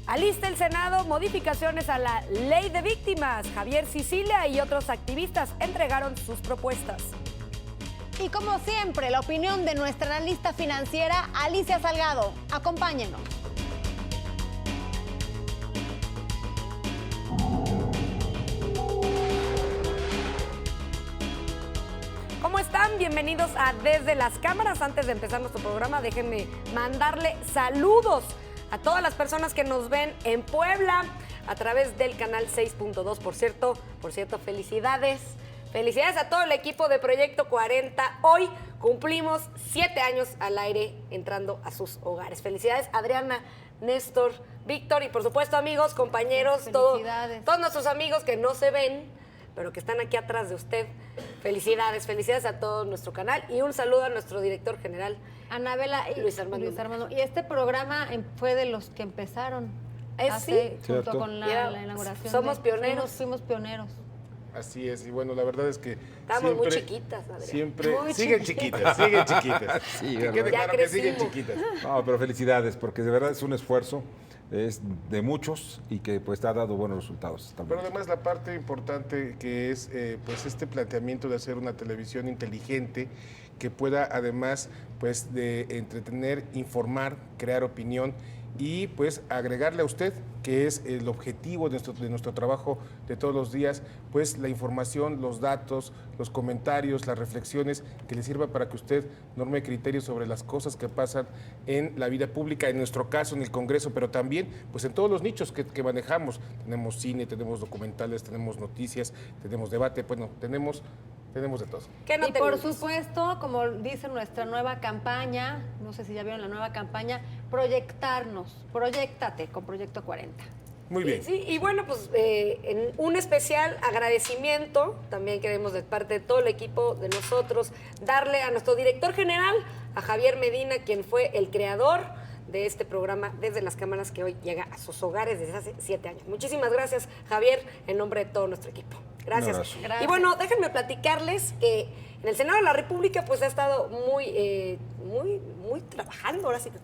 Alista el Senado modificaciones a la Ley de Víctimas. Javier Sicilia y otros activistas entregaron sus propuestas. Y como siempre, la opinión de nuestra analista financiera, Alicia Salgado. Acompáñenos. ¿Cómo están? Bienvenidos a Desde las Cámaras. Antes de empezar nuestro programa, déjenme mandarle saludos a todas las personas que nos ven en Puebla a través del canal 6.2. Por cierto, felicidades. Felicidades a todo el equipo de Proyecto 40. Hoy cumplimos 7 años al aire entrando a sus hogares. Felicidades, Adriana, Néstor, Víctor y por supuesto amigos, compañeros, todos nuestros amigos que no se ven, pero que están aquí atrás de usted. Felicidades a todo nuestro canal y un saludo a nuestro director general, Anabela y Luis Armando. Y este programa fue de los que empezaron sí, junto con la inauguración. Somos pioneros. Fuimos pioneros. Así es, y bueno, la verdad es que estamos muy chiquitas, Adrián. Siempre muy siguen chiquitas. Sí, que quede claro que siguen chiquitas. No, pero felicidades, porque de verdad es un esfuerzo, es de muchos y que pues ha dado buenos resultados también. Pero además la parte importante que es pues este planteamiento de hacer una televisión inteligente que pueda además pues de entretener, informar, crear opinión y pues agregarle a usted, que es el objetivo de nuestro trabajo de todos los días, pues la información, los datos, los comentarios, las reflexiones que le sirva para que usted norme criterios sobre las cosas que pasan en la vida pública, en nuestro caso en el Congreso, pero también pues en todos los nichos que manejamos. Tenemos cine, tenemos documentales, tenemos noticias, tenemos debate, bueno, tenemos de todo. Y por supuesto, como dice nuestra nueva campaña, no sé si ya vieron la nueva campaña, proyéctate con Proyecto 40. Muy bien. Sí, y bueno, pues en un especial agradecimiento, también queremos de parte de todo el equipo de nosotros, darle a nuestro director general, a Javier Medina, quien fue el creador de este programa Desde las Cámaras, que hoy llega a sus hogares desde hace 7 años. Muchísimas gracias, Javier, en nombre de todo nuestro equipo. Gracias. Gracias. Y bueno, déjenme platicarles que en el Senado de la República pues ha estado muy trabajando, ahora sí que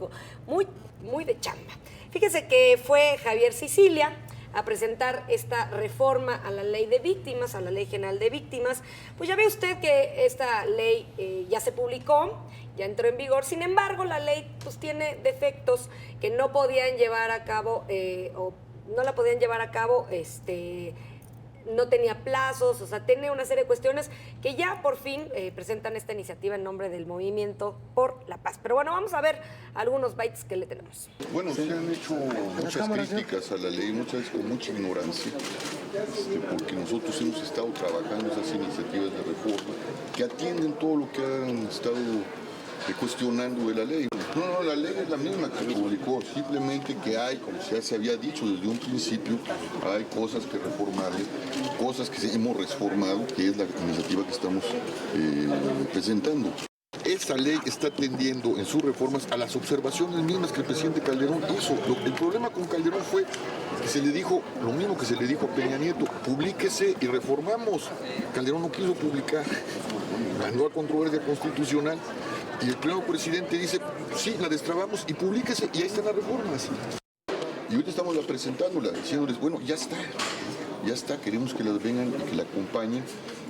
muy de chamba. Fíjese que fue Javier Sicilia a presentar esta reforma a la Ley de Víctimas, a la Ley General de Víctimas. Pues ya ve usted que esta ley ya se publicó, ya entró en vigor. Sin embargo, la ley pues tiene defectos que no podían llevar a cabo no tenía plazos, o sea, tiene una serie de cuestiones que ya por fin presentan esta iniciativa en nombre del Movimiento por la Paz. Pero bueno, vamos a ver algunos bytes que le tenemos. Bueno, se han hecho muchas críticas a la ley, muchas veces con mucha ignorancia, porque nosotros hemos estado trabajando esas iniciativas de reforma que atienden todo lo que han estado cuestionando de la ley. No, la ley es la misma que se publicó, simplemente que hay, como ya se había dicho desde un principio, hay cosas que reformarle, cosas que hemos reformado, que es la iniciativa que estamos presentando. Esa ley está atendiendo en sus reformas a las observaciones mismas que el presidente Calderón hizo. El problema con Calderón fue que se le dijo lo mismo que se le dijo a Peña Nieto: publíquese y reformamos. Calderón no quiso publicar, ganó a controversia constitucional. Y el pleno presidente dice, sí, la destrabamos y publíquese, y ahí están las reformas. Y ahorita estamos presentándola, diciéndoles, bueno, ya está, queremos que las vengan y que la acompañen.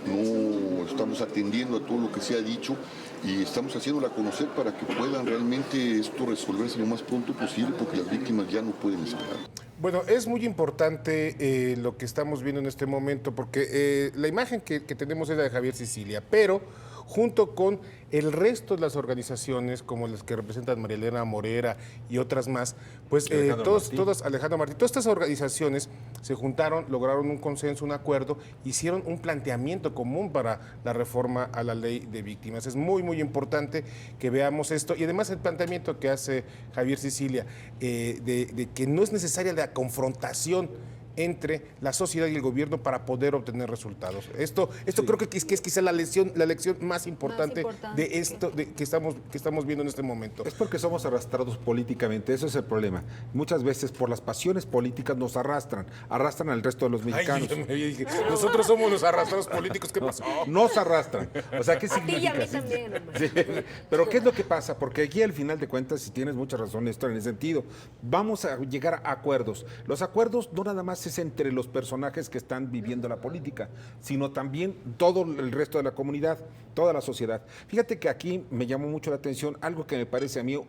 No estamos atendiendo a todo lo que se ha dicho y estamos haciéndola conocer para que puedan realmente esto resolverse lo más pronto posible, porque las víctimas ya no pueden esperar. Bueno, es muy importante lo que estamos viendo en este momento, porque la imagen que tenemos es la de Javier Sicilia, pero junto con el resto de las organizaciones, como las que representan María Elena Morera y otras más, pues Alejandro Martín, todas estas organizaciones se juntaron, lograron un consenso, un acuerdo, hicieron un planteamiento común para la reforma a la Ley de Víctimas. Es muy, muy importante que veamos esto, y además el planteamiento que hace Javier Sicilia, de que no es necesaria la confrontación entre la sociedad y el gobierno para poder obtener resultados. Esto creo que es quizá la lección más importante de esto que estamos viendo en este momento. Es porque somos arrastrados políticamente, eso es el problema. Muchas veces por las pasiones políticas nos arrastran al resto de los mexicanos. Ay, yo dije, nosotros somos los arrastrados políticos, ¿qué pasó? Nos arrastran. O sea, ¿qué A ti y a significa? mí también, hombre. Sí. Pero ¿qué es lo que pasa? Porque aquí al final de cuentas, si tienes mucha razón, esto en ese sentido, vamos a llegar a acuerdos. Los acuerdos no nada más es entre los personajes que están viviendo la política, sino también todo el resto de la comunidad, toda la sociedad. Fíjate que aquí me llamó mucho la atención algo que me parece a mí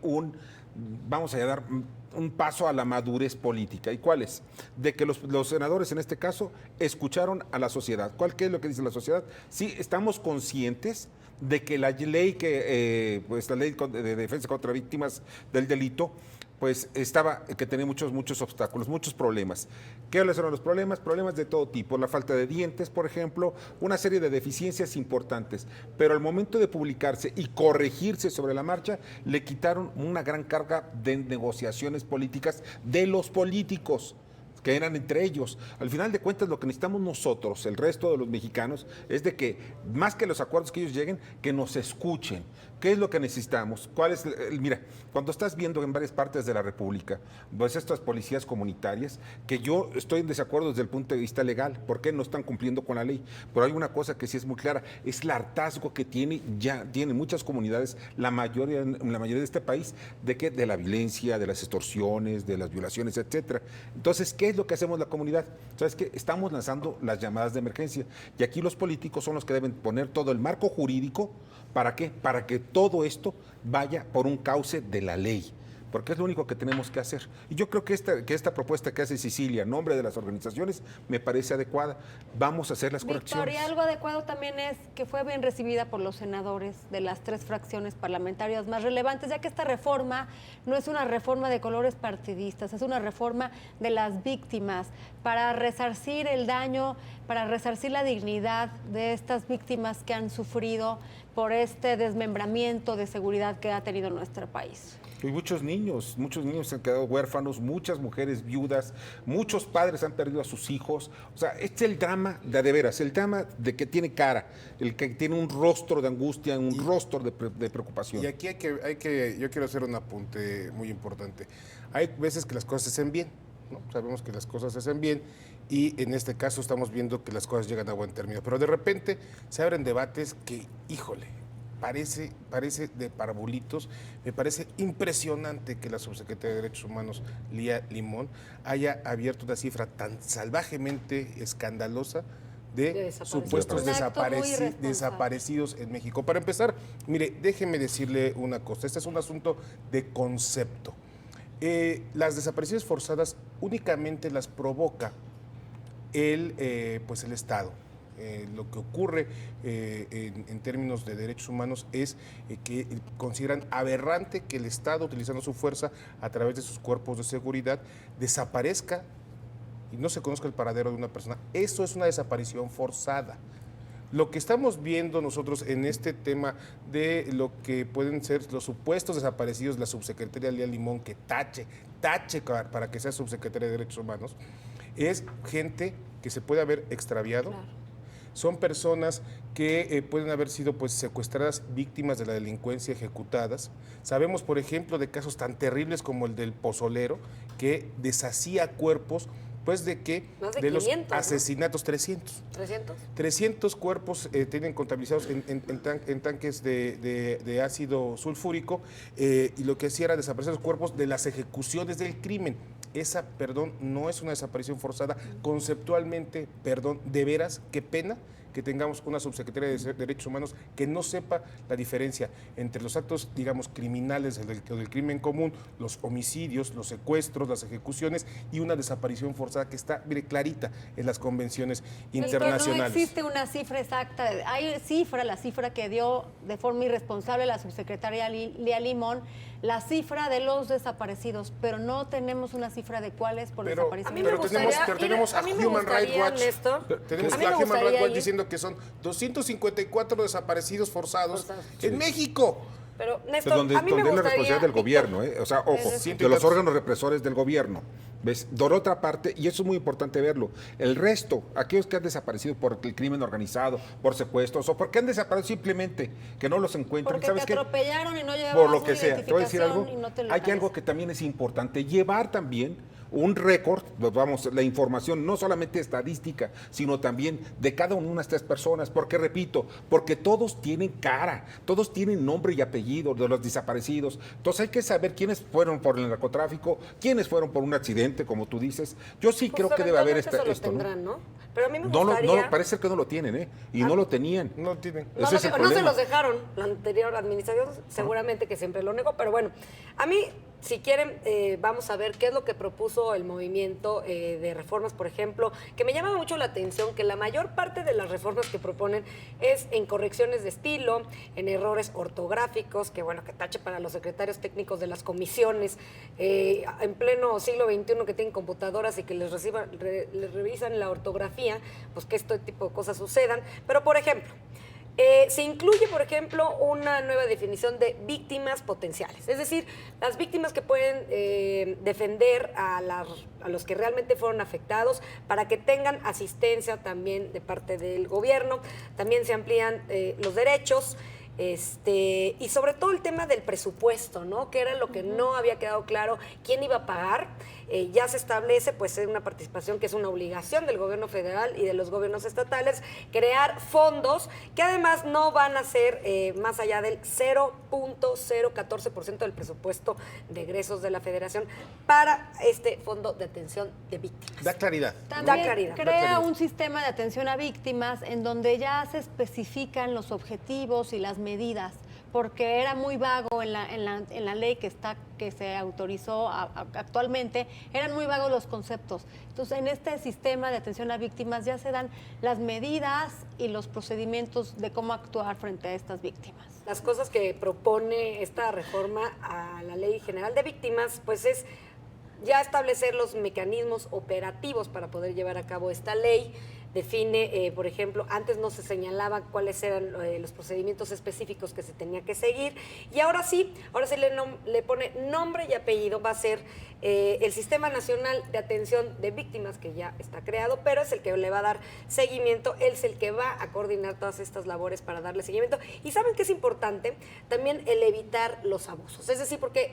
vamos a dar un paso a la madurez política. ¿Y cuál es? De que los senadores en este caso escucharon a la sociedad. ¿Qué es lo que dice la sociedad? Sí, estamos conscientes de que la ley la ley de defensa contra víctimas del delito pues que tenía muchos obstáculos, muchos problemas. ¿Qué son los problemas? Problemas de todo tipo, la falta de dientes, por ejemplo, una serie de deficiencias importantes. Pero al momento de publicarse y corregirse sobre la marcha, le quitaron una gran carga de negociaciones políticas de los políticos, que eran entre ellos. Al final de cuentas, lo que necesitamos nosotros, el resto de los mexicanos, es de que, más que los acuerdos que ellos lleguen, que nos escuchen. ¿Qué es lo que necesitamos? Mira, cuando estás viendo en varias partes de la República, pues estas policías comunitarias, que yo estoy en desacuerdo desde el punto de vista legal, ¿por qué no están cumpliendo con la ley? Pero hay una cosa que sí es muy clara, es el hartazgo que tienen muchas comunidades, la mayoría de este país, de la violencia, de las extorsiones, de las violaciones, etcétera. Entonces, ¿qué es lo que hacemos la comunidad? ¿Sabes qué? Estamos lanzando las llamadas de emergencia, y aquí los políticos son los que deben poner todo el marco jurídico. ¿Para qué? Para que todo esto vaya por un cauce de la ley, porque es lo único que tenemos que hacer. Y yo creo que esta propuesta que hace Cecilia en nombre de las organizaciones me parece adecuada. Vamos a hacer las correcciones. Victoria, algo adecuado también es que fue bien recibida por los senadores de las 3 fracciones parlamentarias más relevantes, ya que esta reforma no es una reforma de colores partidistas, es una reforma de las víctimas, para resarcir el daño, para resarcir la dignidad de estas víctimas que han sufrido por este desmembramiento de seguridad que ha tenido nuestro país. Y muchos niños se han quedado huérfanos, muchas mujeres viudas, muchos padres han perdido a sus hijos. O sea, este es el drama de veras, el drama de que tiene cara, el que tiene un rostro de angustia, un rostro de preocupación. Y aquí yo quiero hacer un apunte muy importante. Hay veces que las cosas se hacen bien, ¿no? Sabemos que las cosas se hacen bien y en este caso estamos viendo que las cosas llegan a buen término. Pero de repente se abren debates que, híjole, parece de parvulitos. Me parece impresionante que la subsecretaria de Derechos Humanos, Lía Limón, haya abierto una cifra tan salvajemente escandalosa de supuestos desaparecidos en México. Para empezar, mire, déjeme decirle una cosa. Este es un asunto de concepto. Las desapariciones forzadas únicamente las provoca el Estado. Lo que ocurre en términos de derechos humanos es que consideran aberrante que el Estado, utilizando su fuerza a través de sus cuerpos de seguridad, desaparezca y no se conozca el paradero de una persona. Eso es una desaparición forzada. Lo que estamos viendo nosotros en este tema de lo que pueden ser los supuestos desaparecidos, la subsecretaria Lía Limón, que tache para que sea subsecretaria de Derechos Humanos, es gente que se puede haber extraviado. Claro. Son personas que pueden haber sido secuestradas, víctimas de la delincuencia, ejecutadas. Sabemos, por ejemplo, de casos tan terribles como el del pozolero, que deshacía cuerpos, de los asesinatos, ¿no? 300 cuerpos tienen contabilizados en tanques de ácido sulfúrico, y lo que hacía era desaparecer los cuerpos de las ejecuciones del crimen. Esa, no es una desaparición forzada. Conceptualmente, de veras, qué pena que tengamos una subsecretaria de Derechos Humanos que no sepa la diferencia entre los actos, criminales del crimen común, los homicidios, los secuestros, las ejecuciones y una desaparición forzada que está, clarita en las convenciones internacionales. No existe una cifra exacta. Hay la cifra que dio de forma irresponsable la subsecretaria Lía Limón, la cifra de los desaparecidos, pero no tenemos una cifra de cuáles por desaparición. Tenemos a Human Rights Watch. Tenemos a Human Rights Watch diciendo que son 254 desaparecidos forzados en México. Pero, Es Néstor, donde, a mí me donde es la gustaría... responsabilidad del gobierno, ¿eh? O sea, ojo, Ciento y de los tantos. órganos represores del gobierno. ¿Ves? Por otra parte, y eso es muy importante verlo, el resto, aquellos que han desaparecido por el crimen organizado, por secuestros, o porque han desaparecido simplemente, que no los encuentran, Porque ¿sabes te qué? atropellaron y no llevabas Por lo una que sea. Te voy a decir algo, identificación y no te hay localizan. algo que también es importante, llevar también un récord, vamos, la información, no solamente estadística, sino también de cada una de unas 3 personas, porque repito, porque todos tienen cara, todos tienen nombre y apellido de los desaparecidos, entonces hay que saber quiénes fueron por el narcotráfico, quiénes fueron por un accidente, como tú dices, yo sí Pues, creo que debe haber eventualmente esto, eso lo ¿no? tendrán, ¿no? Pero a mí me No, gustaría... parece ser que no lo tienen, ¿eh? Y no lo tenían. No lo tienen. No, Ese es el no se problema. los dejaron la anterior administración, seguramente que siempre lo negó, pero bueno, a mí, si quieren, vamos a ver qué es lo que propuso el movimiento de reformas, por ejemplo, que me llama mucho la atención que la mayor parte de las reformas que proponen es en correcciones de estilo, en errores ortográficos, que bueno, que tache para los secretarios técnicos de las comisiones, en pleno siglo XXI que tienen computadoras y que les revisan la ortografía, pues que este tipo de cosas sucedan, pero por ejemplo, se incluye, por ejemplo, una nueva definición de víctimas potenciales, es decir, las víctimas que pueden defender a los que realmente fueron afectados para que tengan asistencia también de parte del gobierno. También se amplían los derechos. Y sobre todo el tema del presupuesto, ¿no? Que era lo que no había quedado claro, quién iba a pagar. Ya se establece, pues, una participación que es una obligación del gobierno federal y de los gobiernos estatales, crear fondos que además no van a ser más allá del 0.014% del presupuesto de egresos de la federación para este fondo de atención de víctimas. Da claridad. También Da claridad. crea un sistema de atención a víctimas en donde ya se especifican los objetivos y las medidas, porque era muy vago en la ley que se autorizó actualmente, eran muy vagos los conceptos. Entonces, en este sistema de atención a víctimas ya se dan las medidas y los procedimientos de cómo actuar frente a estas víctimas. Las cosas que propone esta reforma a la Ley General de Víctimas, pues es ya establecer los mecanismos operativos para poder llevar a cabo esta ley. Define, por ejemplo, antes no se señalaba cuáles eran los procedimientos específicos que se tenía que seguir, y ahora sí le pone nombre y apellido. Va a ser el Sistema Nacional de Atención de Víctimas, que ya está creado, pero es el que le va a dar seguimiento, es el que va a coordinar todas estas labores para darle seguimiento. Y saben que es importante también el evitar los abusos, es decir, porque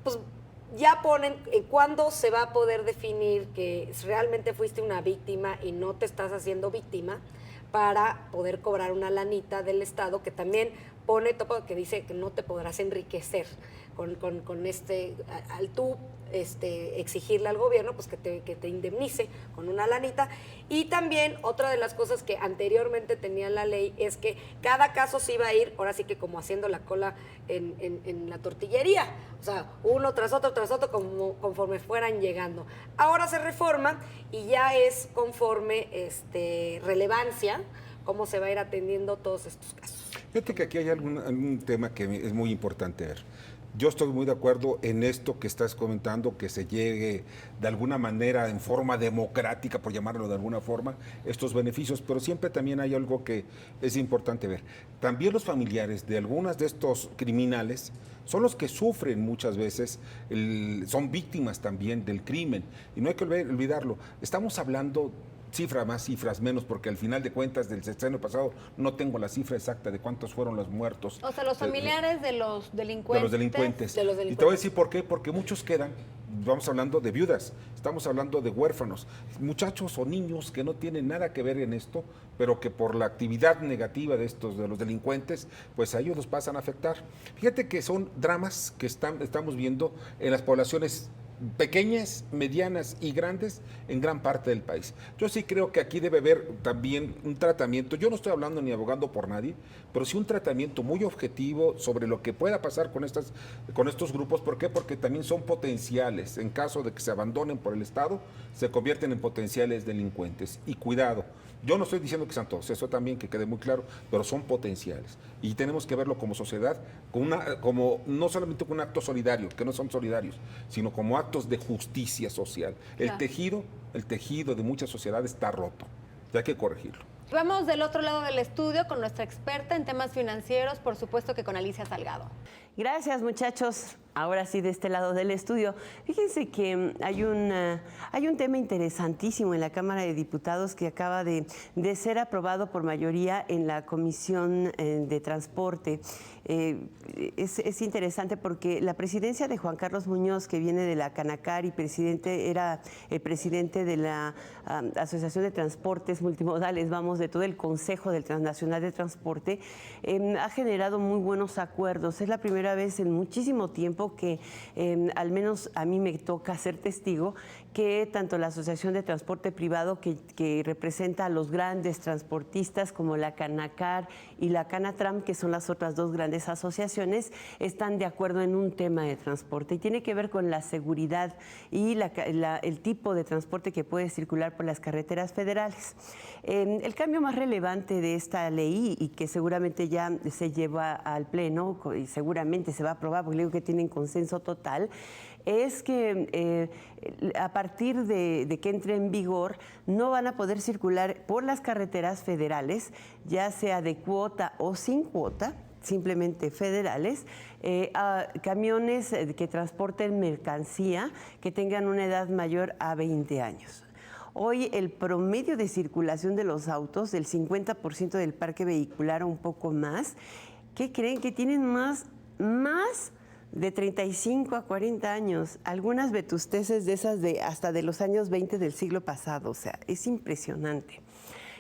pues ya ponen cuándo se va a poder definir que realmente fuiste una víctima y no te estás haciendo víctima, para poder cobrar una lanita del Estado, que también pone topo que dice que no te podrás enriquecer con al tú exigirle al gobierno pues que te indemnice con una lanita. Y también otra de las cosas que anteriormente tenía la ley es que cada caso se iba a ir, ahora sí que como haciendo la cola en la tortillería, o sea, uno tras otro, conforme fueran llegando. Ahora se reforma y ya es conforme relevancia cómo se va a ir atendiendo todos estos casos. Fíjate que aquí hay algún tema que es muy importante ver. Yo estoy muy de acuerdo en esto que estás comentando, que se llegue de alguna manera, en forma democrática, por llamarlo de alguna forma, estos beneficios, pero siempre también hay algo que es importante ver. También los familiares de algunas de estos criminales son los que sufren muchas veces, son víctimas también del crimen, y no hay que olvidarlo. Estamos hablando cifras más, cifras menos, porque al final de cuentas del sexenio pasado no tengo la cifra exacta de cuántos fueron los muertos. O sea, los familiares de los delincuentes. De los delincuentes. De los Y te voy a delincuentes. decir por qué, porque muchos quedan, vamos hablando de viudas, estamos hablando de huérfanos, muchachos o niños que no tienen nada que ver en esto, pero que por la actividad negativa de los delincuentes, pues a ellos los pasan a afectar. Fíjate que son dramas que estamos viendo en las poblaciones pequeñas, medianas y grandes en gran parte del país. Yo sí creo que aquí debe haber también un tratamiento, yo no estoy hablando ni abogando por nadie, pero sí un tratamiento muy objetivo sobre lo que pueda pasar con estos grupos. ¿Por qué? Porque también son potenciales. En caso de que se abandonen por el Estado, se convierten en potenciales delincuentes. Y cuidado, yo no estoy diciendo que sean todos, eso también que quede muy claro, pero son potenciales. Y tenemos que verlo como sociedad, como no solamente como un acto solidario, que no son solidarios, sino como actos de justicia social. El Claro. tejido de muchas sociedades está roto, y hay que corregirlo. Vamos del otro lado del estudio con nuestra experta en temas financieros, por supuesto que con Alicia Salgado. Gracias, muchachos. Ahora sí, de este lado del estudio. Fíjense que hay un tema interesantísimo en la Cámara de Diputados que acaba de ser aprobado por mayoría en la Comisión de Transporte. Es interesante porque la presidencia de Juan Carlos Muñoz, que viene de la Canacar y era el presidente de la Asociación de Transportes Multimodales, vamos, de todo el Consejo del Transnacional de Transporte, ha generado muy buenos acuerdos. Es la primera vez en muchísimo tiempo que al menos a mí me toca ser testigo que tanto la Asociación de Transporte Privado, que representa a los grandes transportistas como la Canacar y la Canatram, que son las otras dos grandes asociaciones, están de acuerdo en un tema de transporte y tiene que ver con la seguridad y el tipo de transporte que puede circular por las carreteras federales. El cambio más relevante de esta ley y que seguramente ya se lleva al Pleno y seguramente se va a aprobar, porque digo que tienen consenso total, es que a partir de que entre en vigor no van a poder circular por las carreteras federales, ya sea de cuota o sin cuota, simplemente federales, a camiones que transporten mercancía que tengan una edad mayor a 20 años. Hoy el promedio de circulación de los autos, del 50% del parque vehicular o un poco más, ¿qué creen? Que tienen más de 35 a 40 años, algunas vetusteces de esas hasta de los años 20 del siglo pasado, o sea, es impresionante.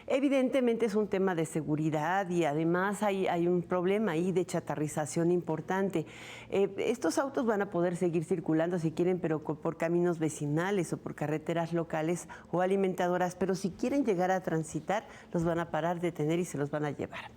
Evidentemente es un tema de seguridad y además hay un problema ahí de chatarrización importante. Estos autos van a poder seguir circulando si quieren, pero por caminos vecinales o por carreteras locales o alimentadoras, pero si quieren llegar a transitar, los van a parar, detener y se los van a llevar.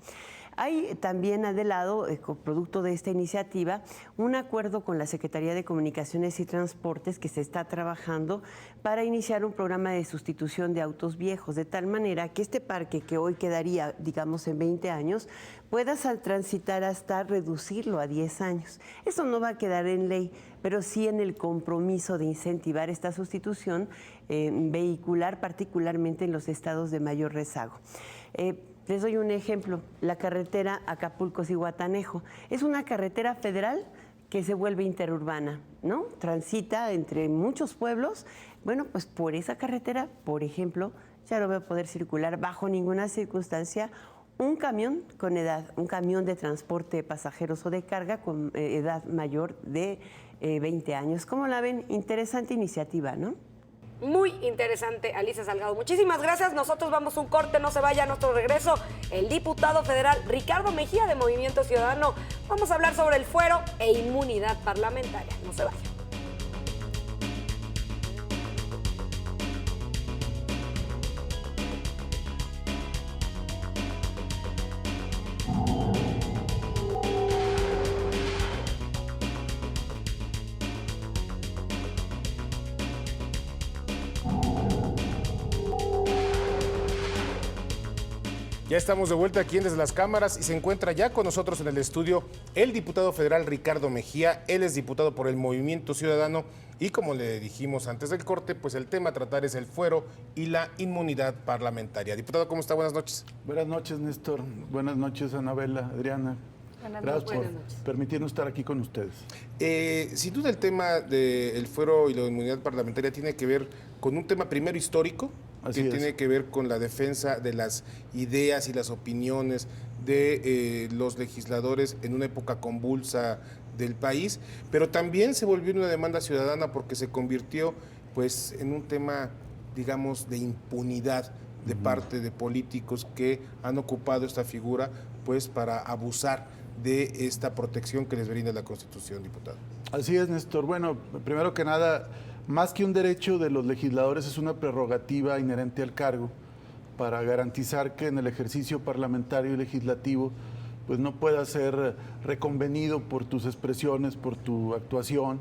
Hay también de lado, producto de esta iniciativa, un acuerdo con la Secretaría de Comunicaciones y Transportes que se está trabajando para iniciar un programa de sustitución de autos viejos, de tal manera que este parque que hoy quedaría, digamos, en 20 años, puedas al transitar hasta reducirlo a 10 años. Eso no va a quedar en ley, pero sí en el compromiso de incentivar esta sustitución vehicular, particularmente en los estados de mayor rezago. Les doy un ejemplo, la carretera Acapulco-Zihuatanejo. Es una carretera federal que se vuelve interurbana, ¿no? Transita entre muchos pueblos. Bueno, pues por esa carretera, por ejemplo, ya no va a poder circular bajo ninguna circunstancia un camión con edad, un camión de transporte de pasajeros o de carga con edad mayor de 20 años. ¿Cómo la ven? Interesante iniciativa, ¿no? Muy interesante, Alicia Salgado. Muchísimas gracias. Nosotros vamos a un corte, no se vaya. A nuestro regreso, el diputado federal Ricardo Mejía de Movimiento Ciudadano. Vamos a hablar sobre el fuero e inmunidad parlamentaria. No se vaya. Ya estamos de vuelta aquí en Desde las Cámaras y se encuentra ya con nosotros en el estudio el diputado federal Ricardo Mejía. Él es diputado por el Movimiento Ciudadano y como le dijimos antes del corte, pues el tema a tratar es el fuero y la inmunidad parlamentaria. Diputado, ¿cómo está? Buenas noches. Buenas noches, Néstor. Buenas noches, Anabela, Adriana. Gracias por permitirnos estar aquí con ustedes. Sin duda el tema del fuero y la inmunidad parlamentaria tiene que ver con un tema primero histórico, que tiene que ver con la defensa de las ideas y las opiniones de los legisladores en una época convulsa del país, pero también se volvió una demanda ciudadana porque se convirtió pues en un tema, digamos, de impunidad de parte de políticos que han ocupado esta figura pues para abusar de esta protección que les brinda la Constitución, diputado. Así es, Néstor. Bueno, primero que nada, más que un derecho de los legisladores, es una prerrogativa inherente al cargo para garantizar que en el ejercicio parlamentario y legislativo pues no pueda ser reconvenido por tus expresiones, por tu actuación,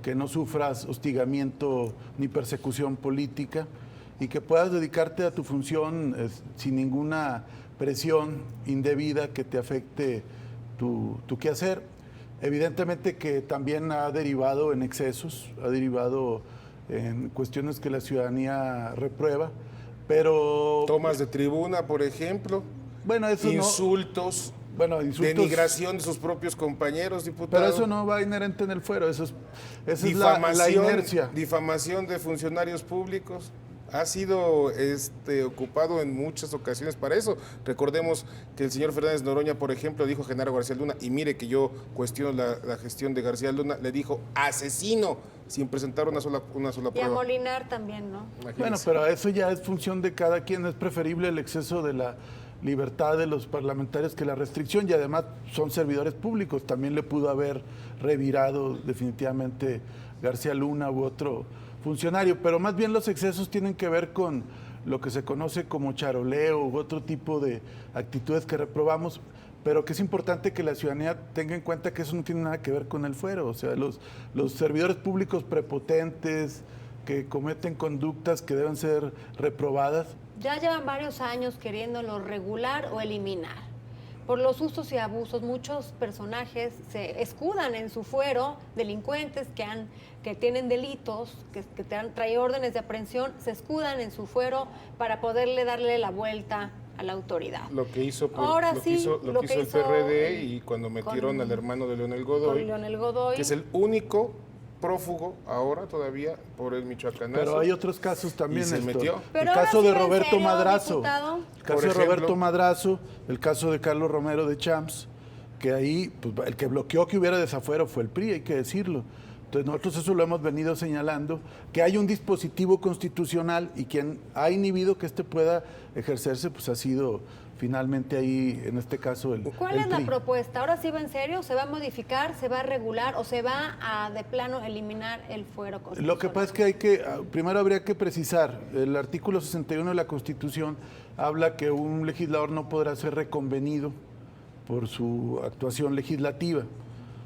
que no sufras hostigamiento ni persecución política y que puedas dedicarte a tu función sin ninguna presión indebida que te afecte tu quehacer. Evidentemente que también ha derivado en excesos, ha derivado en cuestiones que la ciudadanía reprueba, pero... Tomas de tribuna, por ejemplo. Bueno, eso insultos. Bueno, insultos... Denigración de sus propios compañeros, diputados. Pero eso no va inherente en el fuero, esa es la inercia. Difamación de funcionarios públicos. Ha sido ocupado en muchas ocasiones para eso. Recordemos que el señor Fernández Noroña, por ejemplo, dijo a Genaro García Luna, y mire que yo cuestiono la gestión de García Luna, le dijo asesino, sin presentar una sola prueba. Y a Molinar también, ¿no? Imagínense. Bueno, pero eso ya es función de cada quien. Es preferible el exceso de la libertad de los parlamentarios que la restricción, y además son servidores públicos. También le pudo haber revirado definitivamente García Luna u otro funcionario, pero más bien los excesos tienen que ver con lo que se conoce como charoleo u otro tipo de actitudes que reprobamos, pero que es importante que la ciudadanía tenga en cuenta que eso no tiene nada que ver con el fuero. O sea, los servidores públicos prepotentes que cometen conductas que deben ser reprobadas. Ya llevan varios años queriéndolo regular o eliminar. Por los usos y abusos, muchos personajes se escudan en su fuero, delincuentes que tienen delitos, que traen órdenes de aprehensión, se escudan en su fuero para poderle darle la vuelta a la autoridad. Lo que hizo, Ahora lo que hizo el PRD y cuando metieron al hermano de Leonel Godoy, que es el único prófugo ahora todavía por el michoacanazo. Pero hay otros casos también. Y se metió. El caso de Roberto Madrazo. Diputado. El caso de Roberto Madrazo, el caso de Carlos Romero de Champs, que ahí pues, el que bloqueó que hubiera desafuero fue el PRI, hay que decirlo. Entonces nosotros eso lo hemos venido señalando, que hay un dispositivo constitucional y quien ha inhibido que pueda ejercerse, pues ha sido finalmente ahí, en este caso, el ¿Cuál el es la PRI. propuesta? ¿Ahora sí va en serio? ¿Se va a modificar? ¿Se va a regular? ¿O se va a, de plano, eliminar el fuero constitucional? Lo que pasa es que primero habría que precisar, el artículo 61 de la Constitución habla que un legislador no podrá ser reconvenido por su actuación legislativa.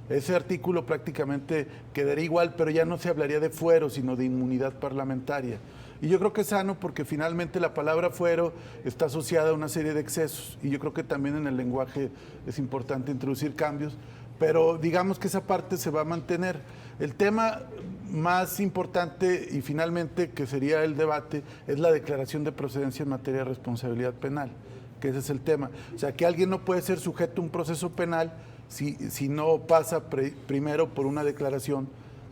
Ese artículo prácticamente quedaría igual, pero ya no se hablaría de fuero, sino de inmunidad parlamentaria. Y yo creo que es sano porque finalmente la palabra fuero está asociada a una serie de excesos. Y yo creo que también en el lenguaje es importante introducir cambios, pero digamos que esa parte se va a mantener. El tema más importante y finalmente que sería el debate es la declaración de procedencia en materia de responsabilidad penal, que ese es el tema. O sea, que alguien no puede ser sujeto a un proceso penal si no pasa primero por una declaración,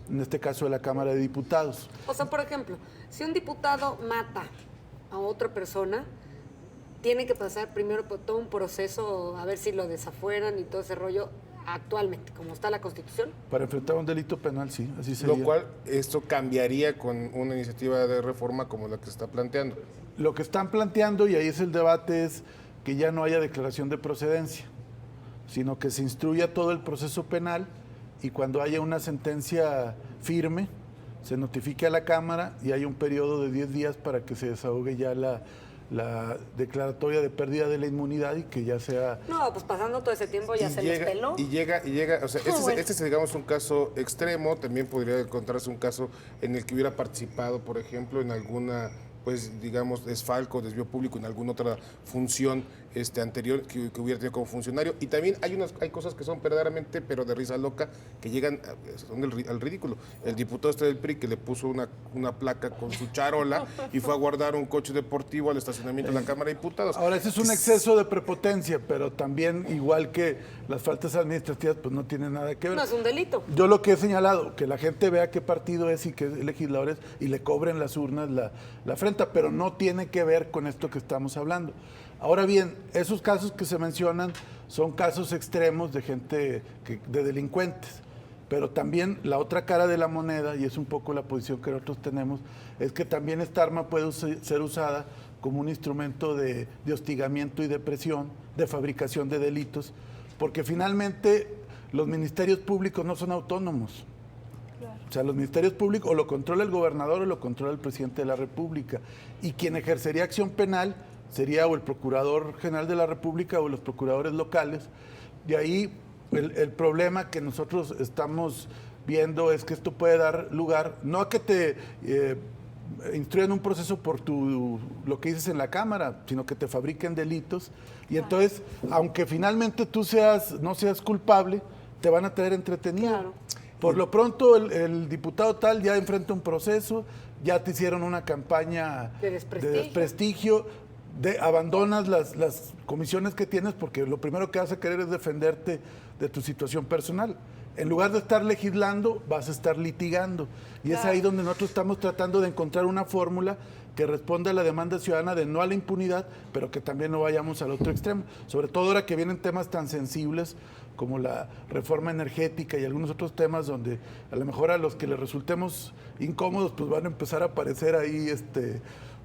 en este caso de la Cámara de Diputados. O sea, por ejemplo, si un diputado mata a otra persona, tiene que pasar primero por todo un proceso a ver si lo desafueran y todo ese rollo actualmente, como está la Constitución. Para enfrentar un delito penal, sí, así sería. Lo cual esto cambiaría con una iniciativa de reforma como la que se está planteando. Lo que están planteando, y ahí es el debate, es que ya no haya declaración de procedencia, sino que se instruya todo el proceso penal y cuando haya una sentencia firme, se notifique a la Cámara y hay un periodo de 10 días para que se desahogue ya la declaratoria de pérdida de la inmunidad y que ya sea... No, pues pasando todo ese tiempo ya se les peló. Y llega, o sea, este es, digamos, un caso extremo, también podría encontrarse un caso en el que hubiera participado, por ejemplo, en alguna, pues, digamos, desfalco, desvío público, en alguna otra función anterior que hubiera tenido como funcionario. Y también hay cosas que son verdaderamente, pero de risa loca, que llegan al ridículo. El diputado del PRI que le puso una placa con su charola y fue a guardar un coche deportivo al estacionamiento de la Cámara de Diputados. Ahora, ese es un exceso de prepotencia, pero también, igual que las faltas administrativas, pues no tiene nada que ver. No es un delito. Yo lo que he señalado, que la gente vea qué partido es y qué legisladores y le cobren las urnas la afrenta, pero no tiene que ver con esto que estamos hablando. Ahora bien, esos casos que se mencionan son casos extremos de gente, de delincuentes, pero también la otra cara de la moneda, y es un poco la posición que nosotros tenemos, es que también esta arma puede ser usada como un instrumento de hostigamiento y de presión, de fabricación de delitos, porque finalmente los ministerios públicos no son autónomos. O sea, los ministerios públicos o lo controla el gobernador o lo controla el presidente de la República. Y quien ejercería acción penal sería o el Procurador General de la República o los procuradores locales. De ahí el problema que nosotros estamos viendo es que esto puede dar lugar, no a que te instruyan un proceso por lo que dices en la Cámara, sino que te fabriquen delitos. Y entonces, aunque finalmente tú no seas culpable, te van a traer entretenido. Claro. Por lo pronto, el diputado tal ya enfrenta un proceso, ya te hicieron una campaña De desprestigio. desprestigio, abandonas las comisiones que tienes porque lo primero que vas a querer es defenderte de tu situación personal. En lugar de estar legislando, vas a estar litigando. Y es ahí donde nosotros estamos tratando de encontrar una fórmula que responda a la demanda ciudadana de no a la impunidad, pero que también no vayamos al otro extremo. Sobre todo ahora que vienen temas tan sensibles como la reforma energética y algunos otros temas donde a lo mejor a los que les resultemos incómodos, pues van a empezar a aparecer ahí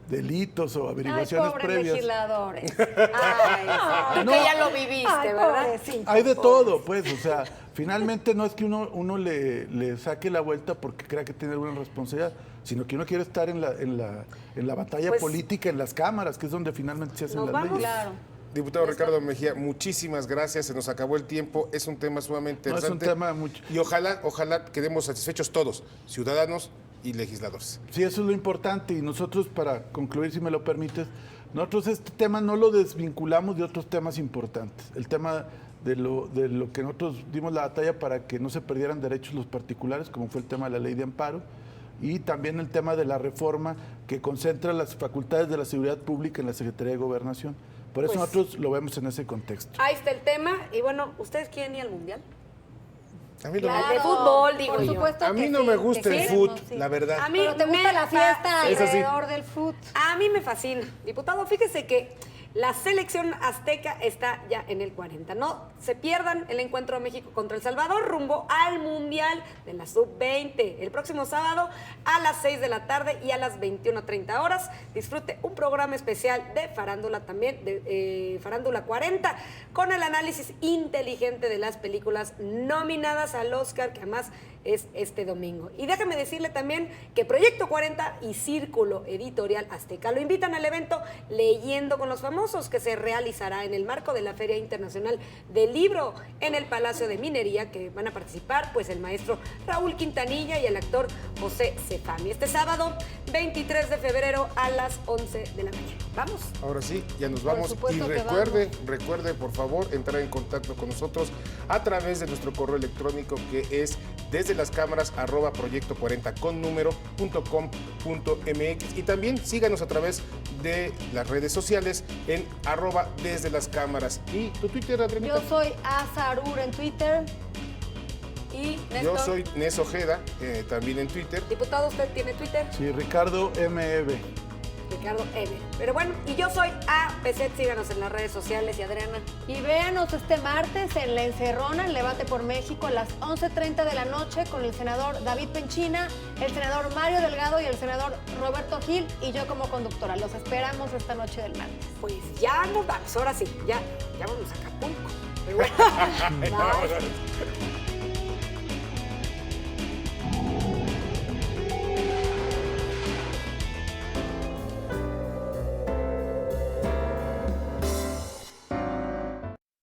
delitos o averiguaciones pobres previas. legisladores. Ay, No. que ya lo viviste, ¿verdad? pobrecito. Hay de todo, pues, o sea, finalmente no es que uno le saque la vuelta porque crea que tiene alguna responsabilidad, sino que uno quiere estar en la batalla Pues, política, en las cámaras, que es donde finalmente se hacen nos las vamos. leyes. Claro. Diputado Ricardo Mejía, muchísimas gracias. Se nos acabó el tiempo. Es un tema sumamente No, es un interesante. tema mucho. Y ojalá quedemos satisfechos todos, ciudadanos y legisladores. Sí, eso es lo importante. Y nosotros, para concluir, si me lo permites, nosotros este tema no lo desvinculamos de otros temas importantes. El tema de lo que nosotros dimos la batalla para que no se perdieran derechos los particulares, como fue el tema de la ley de amparo, y también el tema de la reforma que concentra las facultades de la seguridad pública en la Secretaría de Gobernación. Por eso Pues, nosotros lo vemos en ese contexto. Ahí está el tema. Y bueno, ¿ustedes quieren ir al Mundial? A mí no, Al de fútbol, digo por yo. supuesto a mí que no sí, me que gusta el queremos, fútbol, sí. la verdad. A mí Pero te gusta me la fiesta fascina. alrededor del fútbol. A mí me fascina. Diputado, fíjese que la selección azteca está ya en el 40. No se pierdan el encuentro de México contra El Salvador rumbo al Mundial de la Sub-20. El próximo sábado a las 6 de la tarde y a las 21:30 horas. Disfrute un programa especial de farándula también, de Farándula 40, con el análisis inteligente de las películas nominadas al Oscar, que además es este domingo. Y déjame decirle también que Proyecto 40 y Círculo Editorial Azteca lo invitan al evento Leyendo con los Famosos, que se realizará en el marco de la Feria Internacional del Libro en el Palacio de Minería, que van a participar pues el maestro Raúl Quintanilla y el actor José Cefami. Este sábado, 23 de febrero a las 11 de la mañana. ¿Vamos? Ahora sí, ya nos Por vamos. Y supuesto que recuerde, por favor, entrar en contacto con nosotros a través de nuestro correo electrónico, que es desdelascámaras@proyecto40 con número.com.mx, y también síganos a través de las redes sociales en @desdelascámaras. ¿Y tu Twitter, Adrianita? Yo soy Azarur en Twitter. Y Yo Néstor, soy Nes Ojeda, también en Twitter. diputado, ¿usted tiene Twitter? Sí, Ricardo MEB. Ricardo M. Pero bueno, y yo soy APZ, síganos en las redes sociales. Y Adriana, Y véanos este martes en La Encerrona, el debate por México, a las 11:30 de la noche, con el senador David Penchina, el senador Mario Delgado y el senador Roberto Gil, y yo como conductora. Los esperamos esta noche del martes. pues ya nos vamos, ahora sí, ya vamos a Acapulco. Pero bueno, bye.